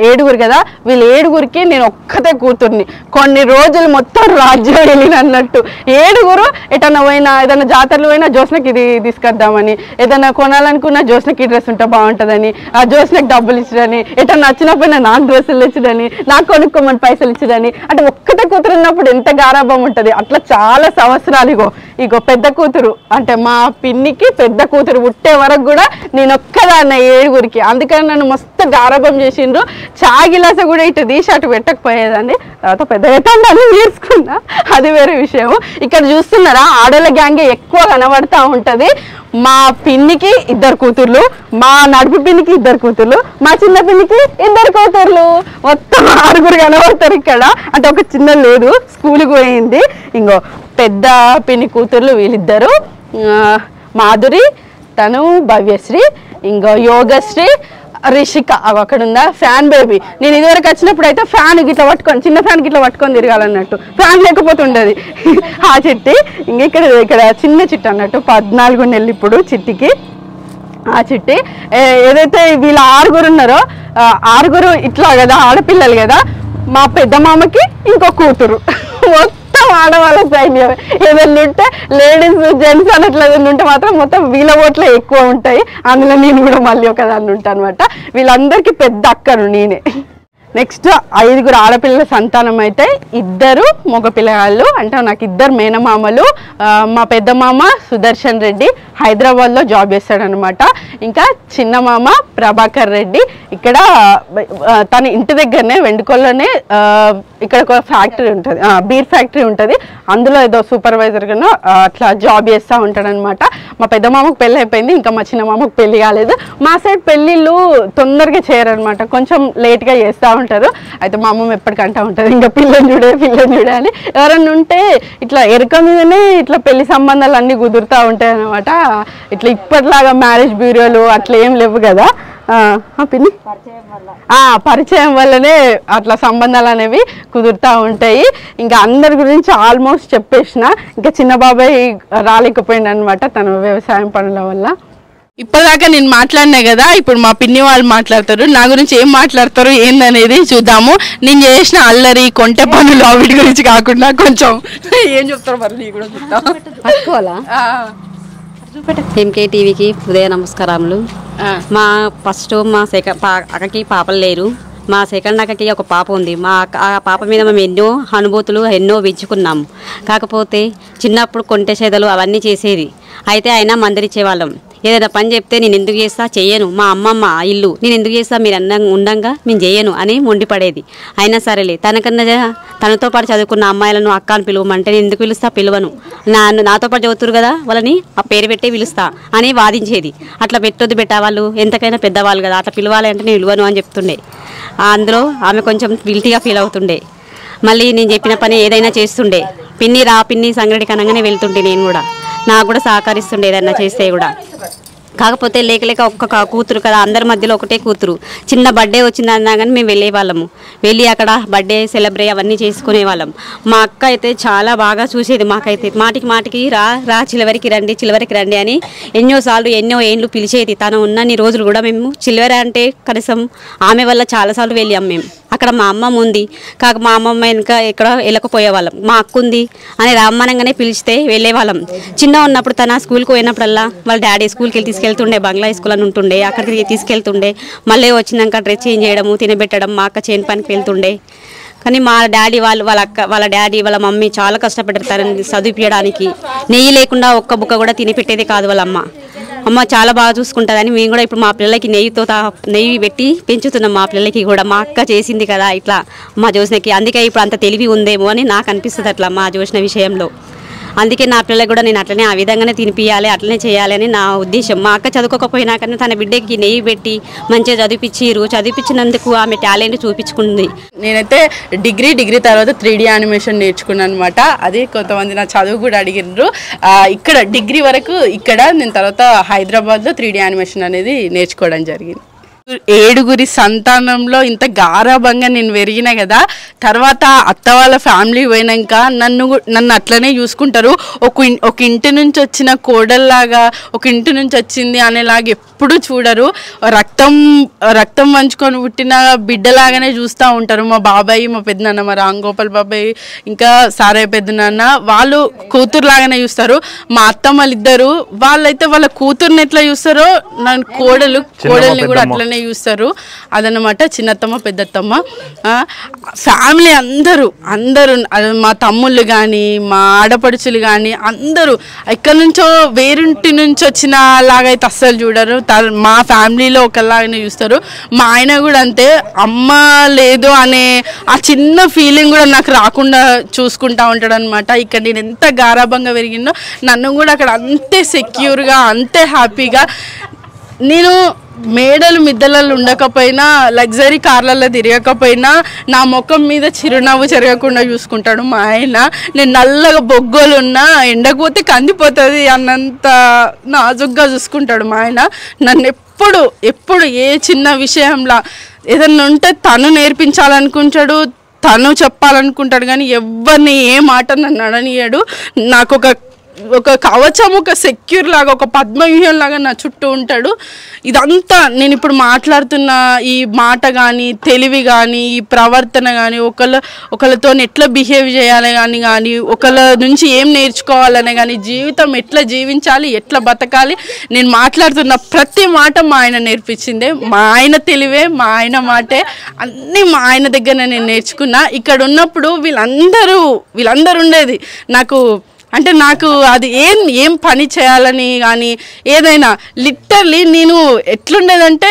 7గురు కదా, వీళ్ళ 7గురికి నేను ఒక్కతే కూతుర్ని. కొన్ని రోజులు మొత్తం రాజ్యం వెళ్ళినట్టు. 7గురు ఎటన్నా పోయినా, ఏదైనా జాతరలు పోయినా జోస్నకి ఇది తీసుకొద్దామని, ఏదైనా కొనాలనుకున్నా జోస్నకి డ్రెస్ ఉంటే బాగుంటుందని, ఆ జోస్నకి డబ్బులు ఇచ్చడని, ఎటన్నా వచ్చినప్పుడు నాకు డ్రెస్సులు ఇచ్చడని, నాకు కొనుక్కోమని పైసలు ఇచ్చడని. అంటే ఒక్కతే కూతురు ఉన్నప్పుడు ఎంత గారాభం ఉంటుంది. అట్లా చాలా సంవత్సరాలు. ఇగో పెద్ద కూతురు అంటే మా పిన్నికి పెద్ద కూతురు పుట్టే వరకు కూడా నేను ఒక్కదాన్ని 7గురికి. అందుకని నన్ను మస్తు గారాభం చేసిండ్రు. చాగిలాస కూడా ఇటు తీసి అటు పెట్టకపోయేదాన్ని. తర్వాత పెద్దగా నేర్చుకున్నా, అది వేరే విషయం. ఇక్కడ చూస్తున్నారా ఆడోళ్ళ గ్యాంగే ఎక్కువ కనబడతా ఉంటుంది. మా పిన్నికి 2 కూతుర్లు, మా నడుపు పిన్నికి 2 కూతుర్లు, మా చిన్న పిన్నికి 2 కూతుర్లు, మొత్తం 6గురు కనబడతారు ఇక్కడ. అంటే ఒక చిన్న లేదు, స్కూల్కి పోయింది. ఇంకో పెద్ద పిన్ని కూతుర్లు వీళ్ళిద్దరు, మాధురి, తను భవ్యశ్రీ, ఇంకో యోగశ్రీ, రిషిక. అక్కడ ఉందా ఫ్యాన్ బేబీ. నేను ఇదివరకు వచ్చినప్పుడు అయితే ఫ్యాన్ గిట్లా పట్టుకొని, చిన్న ఫ్యాన్ గిట్లా పట్టుకొని తిరగాలన్నట్టు, ఫ్యాన్ లేకపోతుండేది ఆ చిట్టి. ఇక్కడ చిన్న చిట్టి అన్నట్టు, 14 నెలలు ఇప్పుడు చిట్టికి. ఆ చిట్టి ఏదైతే వీళ్ళ 6 ఉన్నారో 6 ఇట్లా కదా, ఆడపిల్లలు కదా. మా పెద్ద మామకి ఇంకో కూతురు, మొత్తం ఆడవాళ్ళ సైన్యం. ఏదైనా ఉంటే లేడీస్ జెంట్స్ అన్నట్లు ఏదైనా ఉంటే మాత్రం మొత్తం వీళ్ళ ఓట్లే ఎక్కువ ఉంటాయి. అందులో నేను కూడా మళ్ళీ ఒకదాన్ని ఉంటాను అనమాట. వీళ్ళందరికీ పెద్ద అక్కను నేనే. నెక్స్ట్ 5 ఆడపిల్లల సంతానం అయితే 2 మగ పిల్లగాళ్ళు. అంటే నాకు 2 మేనమామలు. మా పెద్ద మామ సుదర్శన్ రెడ్డి హైదరాబాద్లో జాబ్ చేస్తాడనమాట. ఇంకా చిన్న మామ ప్రభాకర్ రెడ్డి ఇక్కడ తన ఇంటి దగ్గరనే వెండుకొల్లోనే ఇక్కడ ఒక ఫ్యాక్టరీ ఉంటుంది, బీర్ ఫ్యాక్టరీ ఉంటుంది. అందులో ఏదో సూపర్వైజర్గానో అట్లా జాబ్ చేస్తూ ఉంటాడనమాట. మా పెద్ద మామకు పెళ్ళి అయిపోయింది, ఇంకా మా చిన్న మామకు పెళ్ళి కాలేదు. మా సైడ్ పెళ్ళిళ్ళు తొందరగా చేయరనమాట, కొంచెం లేట్గా చేస్తూ ఉంటారు. అయితే మా అమ్మమ్మ ఎప్పటికంటా ఉంటుంది, ఇంకా పిల్లని చూడే అని. ఎవరన్నా ఉంటే ఇట్లా ఎరుక మీదనే ఇట్లా పెళ్లి సంబంధాలు అన్నీ కుదురుతూ ఉంటాయి అనమాట. ఇట్లా ఇప్పటిలాగా మ్యారేజ్ బ్యూరోలు అట్లా ఏం లేవు కదా పిన్ని. పరిచయం వల్లనే అట్లా సంబంధాలు అనేవి కుదురుతూ ఉంటాయి. ఇంకా అందరి గురించి ఆల్మోస్ట్ చెప్పేసిన. ఇంకా చిన్న బాబాయ్ రాలేకపోయింది అనమాట తన వ్యవసాయం పనుల వల్ల. ఇప్పటిదాకా నేను మాట్లాడినా కదా, ఇప్పుడు మా పిన్ని వాళ్ళు మాట్లాడతారు. నా గురించి ఏం మాట్లాడతారు ఏందనేది చూద్దాము. నేను చేసిన అల్లరి కొంటె పనులు వీటి గురించి కాకుండా కొంచెం ఏం చెప్తారు మరి నీ కూడా చూద్దాం. ఎంకే టీవీకి ఉదయ నమస్కారములు. మా ఫస్ట్ మా అక్కకి పాపలు లేరు. మా సెకండ్ అక్కకి ఒక పాప ఉంది. ఆ పాప మీద మేము ఎన్నో అనుభూతులు ఎన్నో పెంచుకున్నాము. కాకపోతే చిన్నప్పుడు కొంటె చేదలు అవన్నీ చేసేది. అయితే అయినా మందరిచ్చేవాళ్ళం. ఏదైనా పని చెప్తే నేను ఎందుకు చేస్తా, చెయ్యను, మా అమ్మమ్మ ఇల్లు నేను ఎందుకు చేస్తా, మీరు ఉండంగా మేము చెయ్యను అని మొండిపడేది. అయినా సరేలే, తనతో పాటు చదువుకున్న అమ్మాయిలను అక్క అని పిలువమంటే నేను ఎందుకు పిలుస్తా, పిలువను, నాతో పాటు చదువుతురు కదా వాళ్ళని ఆ పేరు పెట్టే పిలుస్తా అని వాదించేది. అట్లా పెట్టొద్దు వాళ్ళు ఎంతకైనా పెద్దవాళ్ళు కదా, అట్లా పిలవాలి అంటే నేను పిలువను అని చెప్తుండే. అందులో ఆమె కొంచెం గిల్టీగా ఫీల్ అవుతుండే. మళ్ళీ నేను చెప్పిన పని ఏదైనా చేస్తుండే. పిన్ని సంగడికి అనగానే వెళ్తుండే. నేను కూడా నాకు కూడా సహకరిస్తుండే ఏదన్నా చేస్తే కూడా. కాకపోతే లేక ఒక్క కూతురు కదా, అందరి మధ్యలో ఒకటే కూతురు. చిన్న బర్త్డే వచ్చిందన్నా కానీ మేము వెళ్ళేవాళ్ళము. వెళ్ళి అక్కడ బర్త్డే సెలబ్రేట్ అవన్నీ చేసుకునేవాళ్ళం. మా అక్క అయితే చాలా బాగా చూసేది. మాకైతే మాటికి రా చిలవరికి రండి అని ఎన్నో ఏండ్లు పిలిచేది. తను ఉన్నన్ని రోజులు కూడా మేము చిలవర అంటే కనీసం ఆమె వల్ల చాలాసార్లు వెళ్ళాం మేము. అక్కడ మా అమ్మమ్మ ఉంది, మా అమ్మమ్మ వెనుక ఎక్కడ వెళ్ళకపోయేవాళ్ళం. మా అక్క ఉంది అని రామ్మనంగానే పిలిస్తే వెళ్ళేవాళ్ళం. చిన్న ఉన్నప్పుడు తన స్కూల్కి పోయినప్పుడల్లా వాళ్ళ డాడీ స్కూల్కి వెళ్ళి తీసుకెళ్తుండే, బంగ్లా స్కూల్ అని ఉంటుండే, అక్కడికి తీసుకెళ్తుండే. మళ్ళీ వచ్చినాక డ్రెస్ చేంజ్ చేయడము, తినబెట్టడం, మా అక్క చేను పనికి వెళ్తుండే. కానీ మా డాడీ వాళ్ళ డాడీ వాళ్ళ మమ్మీ చాలా కష్టపడ్డారు తనని చదివించడానికి. నెయ్యి లేకుండా ఒక్క బుక్క కూడా తినిపెట్టేది కాదు వాళ్ళ అమ్మ చాలా బాగా చూసుకుంటుందని మేము కూడా ఇప్పుడు మా పిల్లలకి నెయ్యి పెట్టి పెంచుతున్నాం. మా పిల్లలకి కూడా మా అక్క చేసింది కదా ఇట్లా మా జోష్నకి, అందుకే ఇప్పుడు అంత తెలివి ఉందేమో అని నాకు అనిపిస్తుంది అట్లా మా జోష్న విషయంలో. అందుకే నా పిల్లలకు కూడా నేను అట్లనే ఆ విధంగానే తినిపియాలి, అట్లనే చేయాలి అని నా ఉద్దేశం. మా అక్క చదువుకోకపోయినా కానీ తన బిడ్డకి నెయ్యి పెట్టి మంచిగా చదివించినందుకు ఆమె టాలెంట్ చూపించుకుంది. నేనైతే డిగ్రీ తర్వాత 3D యానిమేషన్ నేర్చుకున్నాను అనమాట. అది కొంతమంది నా చదువు కూడా అడిగినారు. ఇక్కడ డిగ్రీ వరకు ఇక్కడ, నేను తర్వాత హైదరాబాద్లో 3D యానిమేషన్ అనేది నేర్చుకోవడం జరిగింది. 7 సంతానంలో ఇంత గారాభంగా నేను పెరిగిన కదా, తర్వాత అత్త వాళ్ళ ఫ్యామిలీ పోయినాక నన్ను అట్లనే చూసుకుంటారు. ఒక ఇంటి నుంచి వచ్చిన కోడల్లాగా, ఒక ఇంటి నుంచి వచ్చింది అనేలాగా ఎప్పుడు చూడరు. రక్తం పంచుకొని పుట్టిన బిడ్డలాగానే చూస్తూ ఉంటారు. మా బాబాయ్, మా పెద్దనాన్న, మా రాంగోపాల్ బాబాయ్, ఇంకా సారయ్య పెద్దనాన్న వాళ్ళు కూతురులాగానే చూస్తారు. మా అత్తమ్మలిద్దరు వాళ్ళైతే వాళ్ళ కూతుర్ని ఎట్లా చూస్తారో నన్ను కోడల్ని కూడా అట్లనే చూస్తారు. అదనమాట చిన్నత్తమ్మ పెద్దత్తమ్మ ఫ్యామిలీ అందరూ మా తమ్ముళ్ళు కానీ మా ఆడపడుచులు కానీ అందరూ ఎక్కడి నుంచో వేరింటి నుంచి వచ్చిన లాగైతే అస్సలు చూడరు. మా ఫ్యామిలీలో ఒకలాగానే చూస్తారు. మా ఆయన కూడా అంతే. అమ్మ లేదు అనే ఆ చిన్న ఫీలింగ్ కూడా నాకు రాకుండా చూసుకుంటా ఉంటాడు అనమాట. ఇక్కడ నేను ఎంత గారాభంగా పెరిగిందో నన్ను కూడా అక్కడ అంతే సెక్యూర్గా, అంతే హ్యాపీగా. నేను మేడలు మిద్దలలో ఉండకపోయినా, లగ్జరీ కార్లలో తిరగకపోయినా నా ముఖం మీద చిరునవ్వు చెరగకుండా చూసుకుంటాడు మా ఆయన. నేను నల్లగా బొగ్గోలున్నా ఎండకపోతే కందిపోతుంది అన్నంత నాజుగ్గా చూసుకుంటాడు మా ఆయన. నన్ను ఎప్పుడు ఏ చిన్న విషయంలో ఏదన్నా ఉంటే తను నేర్పించాలనుకుంటాడు, తను చెప్పాలనుకుంటాడు. కానీ ఎవరిని ఏ మాట నన్ను అడనియడు. నాకు ఒక ఒక కవచం, ఒక సెక్యూర్ లాగా, ఒక పద్మవ్యూహం లాగా నా చుట్టూ ఉంటాడు. ఇదంతా నేను ఇప్పుడు మాట్లాడుతున్న ఈ మాట కానీ, తెలివి కానీ, ఈ ప్రవర్తన కానీ, ఒకళ్ళతో ఎట్లా బిహేవ్ చేయాలి కానీ ఒకళ్ళ నుంచి ఏం నేర్చుకోవాలనే కానీ, జీవితం ఎట్లా జీవించాలి, ఎట్లా బతకాలి, నేను మాట్లాడుతున్న ప్రతి మాట మా ఆయన నేర్పించిందే. మా ఆయన తెలివే, మా ఆయన మాటే, అన్నీ మా ఆయన దగ్గర నేను నేర్చుకున్నా. ఇక్కడ ఉన్నప్పుడు వీళ్ళందరూ ఉండేది నాకు అది ఏం పని చేయాలని కానీ ఏదైనా లిటరలీ నేను ఎట్లుండేదంటే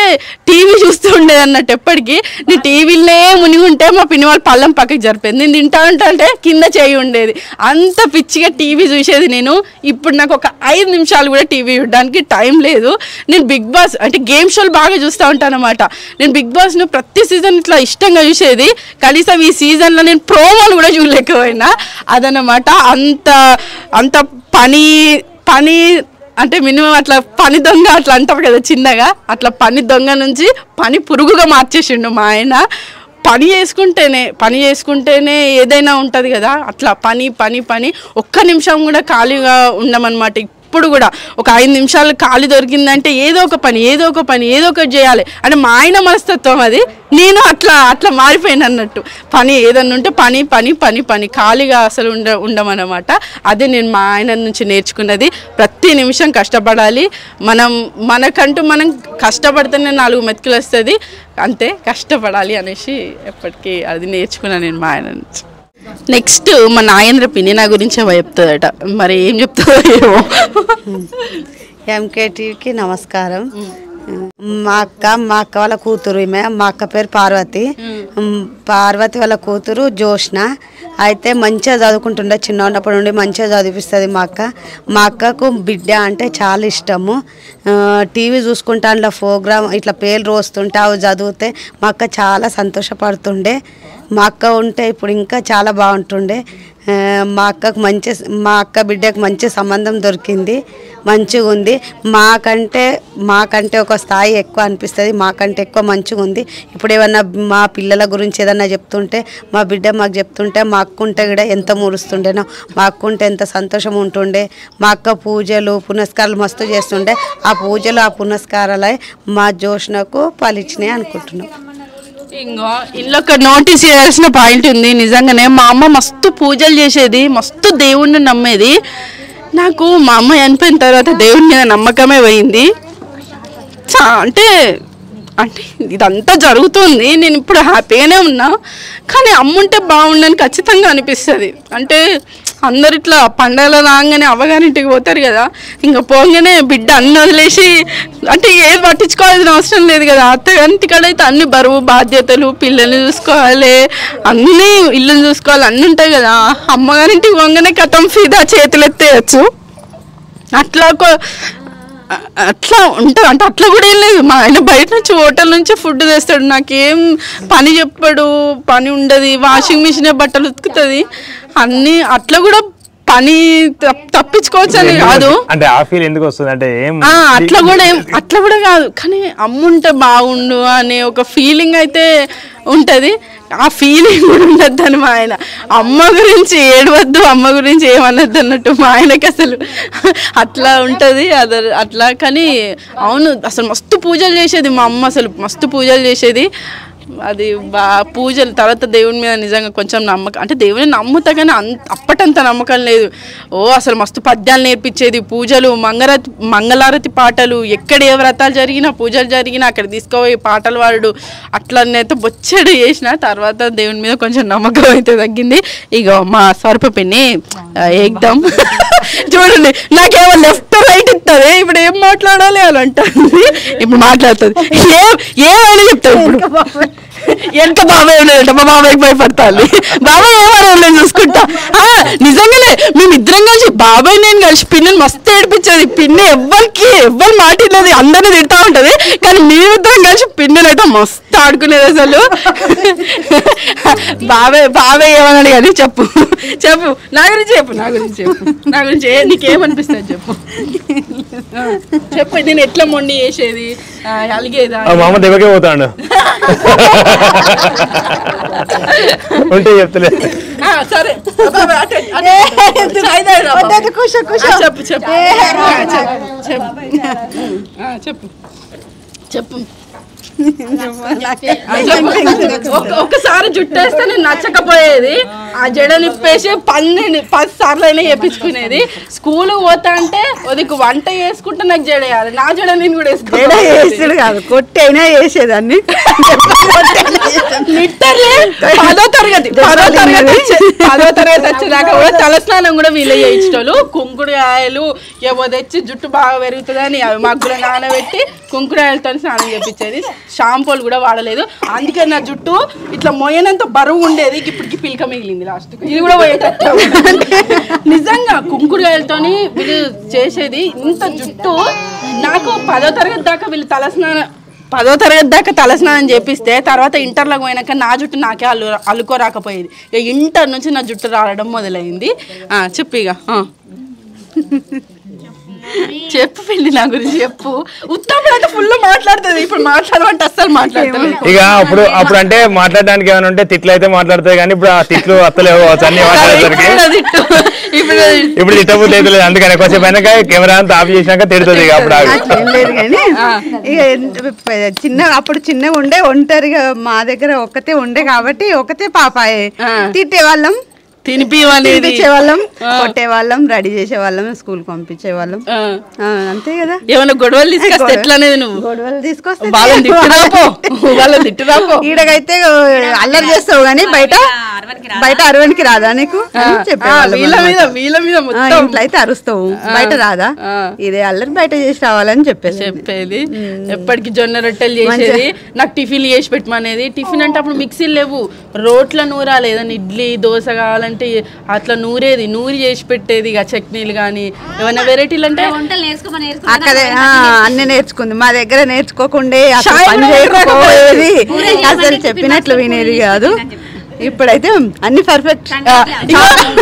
టీవీ చూస్తూ ఉండేది అన్నట్టు. ఎప్పటికీ నేను టీవీలనే మునిగి ఉంటే మా పిన్ని వాళ్ళు పళ్ళం పక్కకి జరిపోయింది. నేను తింటా అంటే కింద చేయి ఉండేది. అంత పిచ్చిగా టీవీ చూసేది నేను. ఇప్పుడు నాకు ఒక 5 నిమిషాలు కూడా టీవీ చూడడానికి టైం లేదు. నేను బిగ్ బాస్ అంటే గేమ్ షోలు బాగా చూస్తూ ఉంటాను అనమాట. నేను బిగ్ బాస్ను ప్రతి సీజన్ ఇట్లా ఇష్టంగా చూసేది. కనీసం ఈ సీజన్లో నేను ప్రోమోలు కూడా చూడలేకపోయినా. అదనమాట. అంత పని అంటే మినిమం అట్లా పని దొంగ అట్లా అంటారు కదా చిన్నగా, అట్లా పని దొంగ నుంచి పని పురుగుగా మార్చేసిండు మా ఆయన. పని చేసుకుంటేనే ఏదైనా ఉంటుంది కదా, అట్లా పని ఒక్క నిమిషం కూడా ఖాళీగా ఉండమన్నమాట. ఇప్పుడు కూడా ఒక 5 నిమిషాలు ఖాళీ దొరికిందంటే ఏదో ఒక ఒకటి చేయాలి అంటే మా ఆయన మనస్తత్వం అది. నేను అట్లా మారిపోయాను అన్నట్టు. పని ఏదన్నా ఉంటే పని ఖాళీగా అసలు ఉండమన్నమాట. అదే నేను మా ఆయన నుంచి నేర్చుకున్నది. ప్రతి నిమిషం కష్టపడాలి. మనకంటూ మనం కష్టపడితేనే 4 మెతుకులు వస్తుంది. అంతే, కష్టపడాలి అనేసి ఎప్పటికీ అది నేర్చుకున్నాను నేను మా ఆయన నుంచి. నెక్స్ట్ మా నాగేంద్ర పిన్ని నా గురించి చెప్తుందట. మరి ఏం చెప్తుందో ఏమో. ఎంకేటీవీకి నమస్కారం. మా అక్క వాళ్ళ కూతురు ఈమె. మా అక్క పేరు పార్వతి వాళ్ళ కూతురు జోష్న. అయితే మంచిగా చదువుకుంటుండే, చిన్న ఉన్నప్పటి నుండి మంచిగా చదివిస్తుంది మా అక్కకు బిడ్డ అంటే చాలా ఇష్టము. టీవీ చూసుకుంటా అందులో ప్రోగ్రామ్ ఇట్లా పేర్లు రోస్తుంటే అవి చదివితే మా అక్క చాలా సంతోషపడుతుండే. మా అక్క ఉంటే ఇప్పుడు ఇంకా చాలా బాగుంటుండే. మా అక్క బిడ్డకు మంచి సంబంధం దొరికింది, మంచిగా ఉంది. మాకంటే ఒక స్థాయి ఎక్కువ అనిపిస్తుంది, మాకంటే ఎక్కువ మంచిగా ఉంది. ఇప్పుడు ఏమన్నా మా పిల్లల గురించి ఏదన్నా చెప్తుంటే, మా బిడ్డ మాకు చెప్తుంటే, మా అక్క ఉంటే కూడా ఎంత మురుస్తుండేనో, మా అక్క ఉంటే ఎంత సంతోషం ఉంటుండే. మా అక్క పూజలు పునస్కారాలు మస్తు చేస్తుండే. ఆ పూజలు ఆ పునస్కారాలే మా జోష్నకు ఫలించినాయి అనుకుంటున్నాం. ఇంకో ఇంట్లో ఒక నోటీస్ చేయాల్సిన పాయింట్ ఉంది. నిజంగానే మా అమ్మ మస్తు పూజలు చేసేది, మస్తు దేవుణ్ణి నమ్మేది. నాకు మా అమ్మ చనిపోయిన తర్వాత దేవుని మీద నమ్మకమే పోయింది. అంటే ఇదంతా జరుగుతుంది, నేను ఇప్పుడు హ్యాపీగానే ఉన్నా. కానీ అమ్మ ఉంటే బాగుండని ఖచ్చితంగా అనిపిస్తుంది. అంటే అందరు ఇట్లా పండగలు రాగానే అవ్వగారింటికి పోతారు కదా, ఇంకా పోగానే బిడ్డ అన్ని వదిలేసి అంటే ఏది పట్టించుకోవాల్సిన అవసరం లేదు కదా. అత్తగారింటికాడైతే అన్ని బరువు బాధ్యతలు, పిల్లల్ని చూసుకోవాలి, అన్నీ ఇల్లుని చూసుకోవాలి, అన్నీ ఉంటాయి కదా. అమ్మగారింటికి పోగానే కథం ఫీదా చేతులు ఎత్తేయచ్చు. అట్లా ఉంటుంది. అంటే అట్లా కూడా ఏం లేదు. మా ఆయన బయట నుంచి హోటల్ నుంచి ఫుడ్ తెస్తాడు, నాకేం పని చెప్పాడు, పని ఉండదు, వాషింగ్ మిషనే బట్టలు ఉతుకుతుంది అన్నీ. అట్లా కూడా పని తప్పించుకోవచ్చు అని కాదు. అంటే ఆ ఫీల్ ఎందుకు వస్తుంది అంటే అట్లా కూడా కాదు. కానీ అమ్ముంటే బాగుండు అనే ఒక ఫీలింగ్ అయితే ఉంటుంది. ఆ ఫీలింగ్ కూడా ఉండద్దని మా ఆయన. అమ్మ గురించి ఏడవద్దు, అమ్మ గురించి ఏమనద్దు అన్నట్టు మా ఆయనకి అసలు అట్లా ఉంటుంది. అట్లా కానీ అవును, అసలు మస్తు పూజలు చేసేది మా అమ్మ, అసలు మస్తు పూజలు చేసేది. అది పూజలు తర్వాత దేవుని మీద నిజంగా కొంచెం నమ్మకం, అంటే దేవుని నమ్ముతా కానీ అప్పటంత నమ్మకం లేదు. అసలు మస్తు పద్యాలు నేర్పించేది, పూజలు, మంగళారతి పాటలు, ఎక్కడ ఏ వ్రతాలు జరిగినా పూజలు జరిగినా అక్కడ తీసుకుపోయి పాటలు పాడు. అట్లనైతే బొచ్చడు చేసిన. తర్వాత దేవుని మీద కొంచెం నమ్మకం అయితే తగ్గింది. ఇక మా స్వరూప పిన్ని ఏకదం చూడండి, నాకేమో లెఫ్ట్ రైట్ ఇస్తుంది, ఇప్పుడు ఏం మాట్లాడాలి అని అంటుంది. ఇప్పుడు మాట్లాడుతుంది, ఏమైనా చెప్తావు. ఇప్పుడు వెనక బాబాయ్ ఉన్నాడంట, మా బాబాయ్కి భయపడతాను. బాబాయ్ ఏమన్నా చూసుకుంటా. నిజంగానే మేమిద్దరం కలిసి బాబాయ్ నేను కలిసి పిన్నిని మస్తు ఏడిపించేది. పిన్ని ఎవ్వరు మాట్లాడలేదు, అందరినీ తిడతా ఉంటది. కానీ మేమిద్దరం కలిసి పిన్నిని అయితే మస్తు ఆడుకునేది అసలు. బాబాయ్ ఏమన్నాడు కానీ చెప్పు నా గురించి నీకేమనిపిస్తుంది చెప్పు. నేను ఎట్లా మొండి చేసేది, అలిగేదా, మామ దగ్గరికి పోతాడు ఉంటే చెప్తలే. సరే చెప్పు చెప్పు చెప్పు చెప్పు ఒకసారి జుట్టేస్తే నేను నచ్చకపోయేది, ఆ జడ నిప్పేసి 10 సార్లు అయినా చేపించుకునేది. స్కూల్ పోతా అంటే ఉదకు వంట చేసుకుంటే నాకు జడ వేయాలి, నా జడ నేను కూడా వేసుకున్నాడు కాదు కొట్టి అయినా వేసేదాన్ని. పదో తరగతి వచ్చేదాకా కూడా తలస్నానం కూడా వీళ్ళు చేయించేటోళ్ళు. కుంకుడుకాయలు ఏవో తెచ్చి జుట్టు బాగా పెరుగుతుందని అవి మగ్గులో నానబెట్టి కుంకుడుకాయలతో స్నానం చేపించేది. షాంపూలు కూడా వాడలేదు, అందుకే నా జుట్టు ఇట్లా మొయ్యనంత బరువు ఉండేది. ఇప్పటికి పిల్క మిగిలింది లాస్ట్, ఇది కూడా పోయేటట్టు. నిజంగా కుంకుడుకాయలతోని వీళ్ళు చేసేది ఇంత జుట్టు. నాకు 10వ తరగతి దాకా వీళ్ళు తలస్నానం చేపిస్తే తర్వాత ఇంటర్లోకి పోయినాక నా జుట్టు నాకే అల్లుకోరాకపోయేది. ఇక ఇంటర్ నుంచి నా జుట్టు రావడం మొదలైంది. చెప్పు ఇక చెప్పు పెళ్లి నా గురించి చెప్పు. ఉత్తప్పుడు అంటే ఫుల్ మాట్లాడుతుంది, ఇప్పుడు మాట్లాడమంటే అస్సలు మాట్లాడుతుంది. ఇక అప్పుడు అంటే మాట్లాడడానికి ఏమైనా ఉంటే తిట్లు అయితే మాట్లాడుతుంది, కానీ ఇప్పుడు ఆ తిట్లు అత్తలేవు అన్ని మాట్లాడేసరికి ఇప్పుడు తిట్టబుద్ధి అయితే లేదు. అందుకని కొంచెం వెనక కెమెరా అంతా ఆఫ్ చేసినాక తిడుతుంది. ఇక అప్పుడు లేదు కానీ ఇక అప్పుడు చిన్నగా ఉండే ఒంటరిగా మా దగ్గర ఒక్కతే ఉండే కాబట్టి ఒకతే పాపాయే. తిట్టేవాళ్ళం, తినిపించేవాళ్ళం, కొట్టేవాళ్ళం, రెడీ చేసేవాళ్ళం, స్కూల్ పంపించేవాళ్ళం. అంతే కదా. ఏమైనా గొడవలు తీసుకొస్తే ఎట్లనేది నువ్వు? గొడవలు తీసుకొస్తే ఈడకైతే అల్లరి చేస్తావు కానీ బయట అరవనికి రాదా నీకు చెప్పేవాళ్ళం. ఇంట్లో అయితే అరుస్తావు, బయట రాదా, ఇదే అల్లరి బయట చేసి రావాలని చెప్పేది. ఎప్పటికి జొన్న రొట్టెలు చేసేది, నాకు టిఫిన్ చేసి పెట్టమనేది. టిఫిన్ అంటే అప్పుడు మిక్సీలు లేవు, రోట్ల నూరాలి, ఏదైనా ఇడ్లీ దోశ కావాలంటే అట్లా నూరేది, నూరి చేసి పెట్టేది. ఇక చట్నీలు కానీ ఏమైనా వెరైటీలు అంటే అక్కడే అన్ని నేర్చుకుంది. మా దగ్గర నేర్చుకోకుండా పని చేయకపోయేది, అసలు చెప్పినట్లు వినేది కాదు. ఇప్పుడైతే అన్ని పర్ఫెక్ట్.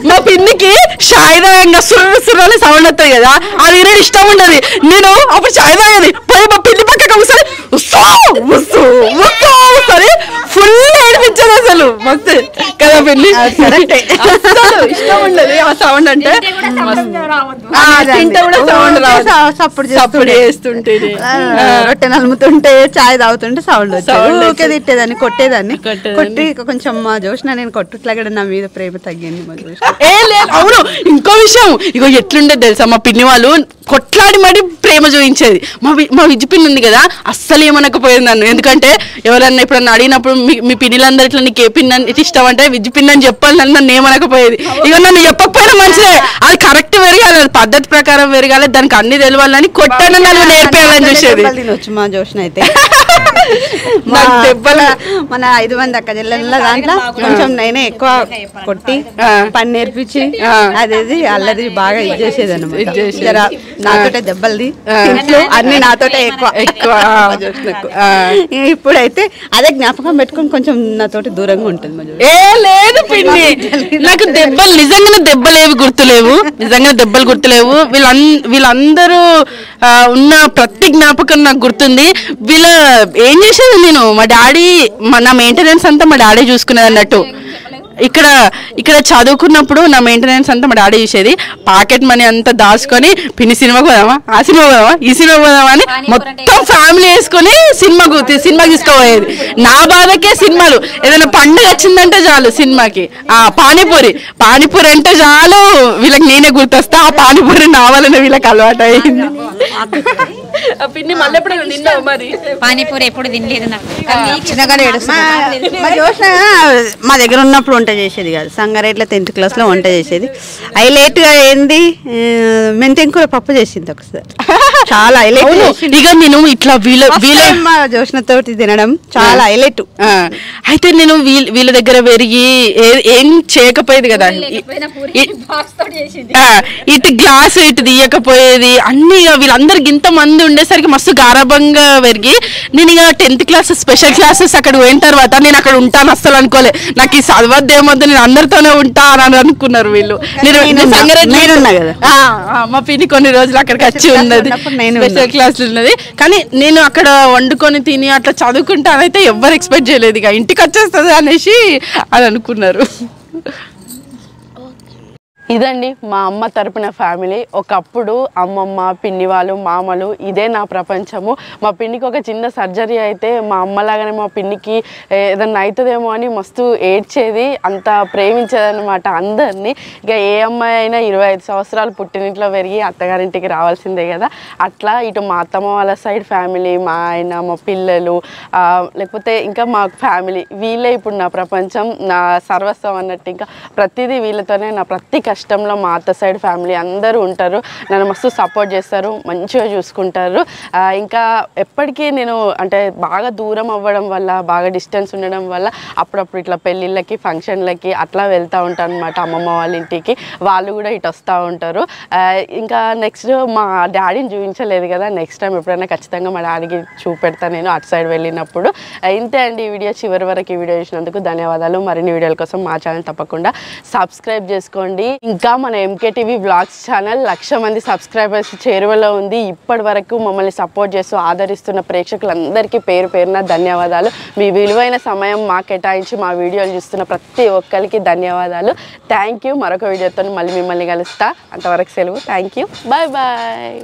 మా పిన్నికి షాయిదాయంగా సుర్రని సౌండ్ వస్తుంది కదా, అది వినే ఇష్టం ఉండదు. నేను అప్పుడు చాయ్ తాగేది, పోయి మా పిన్ని పక్కకు ఒకసారి ఫుల్ ఏడిపించాను అసలు. మస్తు కదా పిన్ని, ఇష్టం ఉండదు ఆ సౌండ్ అంటే. తింటే కూడా సౌండ్ సప్పుడు చేస్తుంటే, రొట్టె నలుముతుంటే చాయ్ తాగుతుంటే సౌండ్ వచ్చేది. తిట్టేదాన్ని, కొట్టేదాన్ని. కొట్టి కొంచెం మా జోష్న నేను కొట్టుట్లాగా నా మీద ప్రేమ తగ్గింది మా జోష్న. అవును, ఇంకో విషయం ఇగో ఎట్లుండేది తెలుసా, మా పిన్ని వాళ్ళు కొట్లాడి మరి ప్రేమ చూపించేది. మా విజ్జు పిన్ని ఉంది కదా, అస్సలు ఏమనకపోయేది నన్ను. ఎందుకంటే ఎవరన్నా ఎప్పుడన్నా అడిగినప్పుడు మీ పిన్నిలందరూ ఇట్లా నీకు ఏ పిన్ ఇష్టం అంటే విజ్జు పిన్ అని చెప్పాలి, నన్ను ఏమనకపోయేది. ఇక నన్ను చెప్పకపోయినా మంచిదే, అది కరెక్ట్ పెరగాలి, అది పద్ధతి ప్రకారం పెరగాలి, దానికి అన్ని తెలియాలని కొట్టాను నన్ను నేర్పేయాలని చూసేది. మా జోష్న అయితే మన 5 మంది అక్క చెల్లెళ్ళ దాంట్లో కొంచెం నేనే ఎక్కువ కొట్టి పని నేర్పించి అదేది అల్లది బాగా ఇచ్చేసేది అనమాట. నాతోటే దెబ్బలది, అన్ని నాతోటే ఎక్కువ. ఇప్పుడైతే అదే జ్ఞాపకం పెట్టుకుని కొంచెం నాతోటి దూరంగా ఉంటుంది. లేదు పిన్ని, నాకు దెబ్బలు నిజంగానే దెబ్బలేవి గుర్తులేవు, నిజంగా దెబ్బలు గుర్తులేవు. వీళ్ళందరూ ఉన్న ప్రతి జ్ఞాపకం నాకు గుర్తుంది. వీళ్ళ ఏం చేసేది నేను, మా డాడీ నా మెయింటెనెన్స్ అంతా మా డాడీ చూసుకునేది అన్నట్టు. ఇక్కడ చదువుకున్నప్పుడు నా మెయింటెనెన్స్ అంతా మా డాడీ చేసేది. పాకెట్ మనీ అంతా దాచుకొని పిన్ని సినిమాకి పోదామా, ఆ సినిమా పోదామా, ఈ సినిమా పోదామా అని మొత్తం ఫ్యామిలీ వేసుకొని సినిమాకి తీసుకుపోయేది. నా బాధకే సినిమాలు, ఏదైనా పండుగ వచ్చిందంటే చాలు సినిమాకి పానీపూరి అంటే చాలు వీళ్ళకి నేనే గుర్తొస్తా. ఆ పానీపూరి నావాలనే వీళ్ళకి అలవాటు అయింది. పిన్ని మళ్ళీ ఎప్పుడు తిన్నావు మరి? పానీపూరి ఎప్పుడు తినలేదు నాకు. మా దగ్గర ఉన్నప్పుడు వంట చేసేది కాదు, సంగారెడ్డిలో 10th క్లాస్లో వంట చేసేది. హైలైట్గా ఏంది మెంతెంకూర పప్పు చేసింది ఒకసారి, చాలా హైలైట్. ఇక నేను ఇట్లా మా జోష్నతో తినడం చాలా హైలైట్. అయితే నేను వీళ్ళ దగ్గర పెరిగి ఏం చేయకపోయేది కదా, ఇటు గ్లాస్ ఇటు తీయకపోయేది అన్ని. వీళ్ళందరికి ఇంత మంది ఉండేసరికి మస్తు గారాబంగా పెరిగి నేను ఇక 10th క్లాస్ స్పెషల్ క్లాసెస్ అక్కడ పోయిన తర్వాత నేను అక్కడ ఉంటాను అస్సలు అనుకోలే. నాకు ఈ చదవద్దేమొద్దు, నేను అందరితోనే ఉంటా అని అనుకున్నారు వీళ్ళు. మా పిన్ని కొన్ని రోజులు అక్కడికి వచ్చి ఉన్నది, స్పెషల్ క్లాసులు ఉన్నది. కానీ నేను అక్కడ వండుకొని తిని అట్లా చదువుకుంటానైతే ఎవ్వరు ఎక్స్పెక్ట్ చేయలేదు. ఇక ఇంటికి వచ్చేస్తుంది అనేసి అని అనుకున్నారు. ఇదండి మా అమ్మ తరపున ఫ్యామిలీ. ఒకప్పుడు అమ్మమ్మ, పిన్ని వాళ్ళు, మామలు ఇదే నా ప్రపంచము. మా పిన్నికి ఒక చిన్న సర్జరీ అయితే మా అమ్మలాగానే మా పిన్నికి ఏదన్నా అవుతుందేమో అని మస్తు ఏడ్చేది, అంత ప్రేమించేదన్నమాట అందరినీ. ఇక ఏ అమ్మాయి అయినా 25 సంవత్సరాలు పుట్టినింట్లో పెరిగి అత్తగారింటికి రావాల్సిందే కదా. అట్లా ఇటు మా అత్తమ్మ వాళ్ళ సైడ్ ఫ్యామిలీ, మా ఆయన, మా పిల్లలు, లేకపోతే ఇంకా మా ఫ్యామిలీ, వీళ్ళే ఇప్పుడు నా ప్రపంచం, నా సర్వస్వం అన్నట్టు. ఇంకా ప్రతిదీ వీళ్ళతోనే, నా ప్రతి కష్టంలో మా అత్త సైడ్ ఫ్యామిలీ అందరూ ఉంటారు, నన్ను మస్తు సపోర్ట్ చేస్తారు, మంచిగా చూసుకుంటారు. ఇంకా ఎప్పటికీ నేను అంటే బాగా దూరం అవ్వడం వల్ల, బాగా డిస్టెన్స్ ఉండడం వల్ల అప్పుడప్పుడు ఇట్లా పెళ్ళిళ్ళకి, ఫంక్షన్లకి అట్లా వెళ్తూ ఉంటాను అనమాట అమ్మమ్మ వాళ్ళ ఇంటికి. వాళ్ళు కూడా ఇటు వస్తూ ఉంటారు. ఇంకా నెక్స్ట్ మా డాడీని చూపించలేదు కదా, నెక్స్ట్ టైం ఎప్పుడైనా ఖచ్చితంగా మా డాడీకి చూపెడతాను నేను అటు సైడ్ వెళ్ళినప్పుడు. ఇంతే అండి ఈ వీడియో. చివరి వరకు ఈ వీడియో చూసినందుకు ధన్యవాదాలు. మరిన్ని వీడియోల కోసం మా ఛానల్ తప్పకుండా సబ్స్క్రైబ్ చేసుకోండి. ఇంకా మన ఎంకేటీవీ వ్లాగ్స్ ఛానల్ 1,00,000 మంది సబ్స్క్రైబర్స్ చేరువలో ఉంది. ఇప్పటి వరకు మమ్మల్ని సపోర్ట్ చేస్తూ ఆదరిస్తున్న ప్రేక్షకులందరికీ పేరు పేరున ధన్యవాదాలు. మీ విలువైన సమయం మా కేటాయించి మా వీడియోలు చూస్తున్న ప్రతి ఒక్కరికి ధన్యవాదాలు. Thank you. మరొక వీడియోతో మళ్ళీ మిమ్మల్ని కలుస్తా. అంతవరకు సెలవు. Thank you. Bye bye.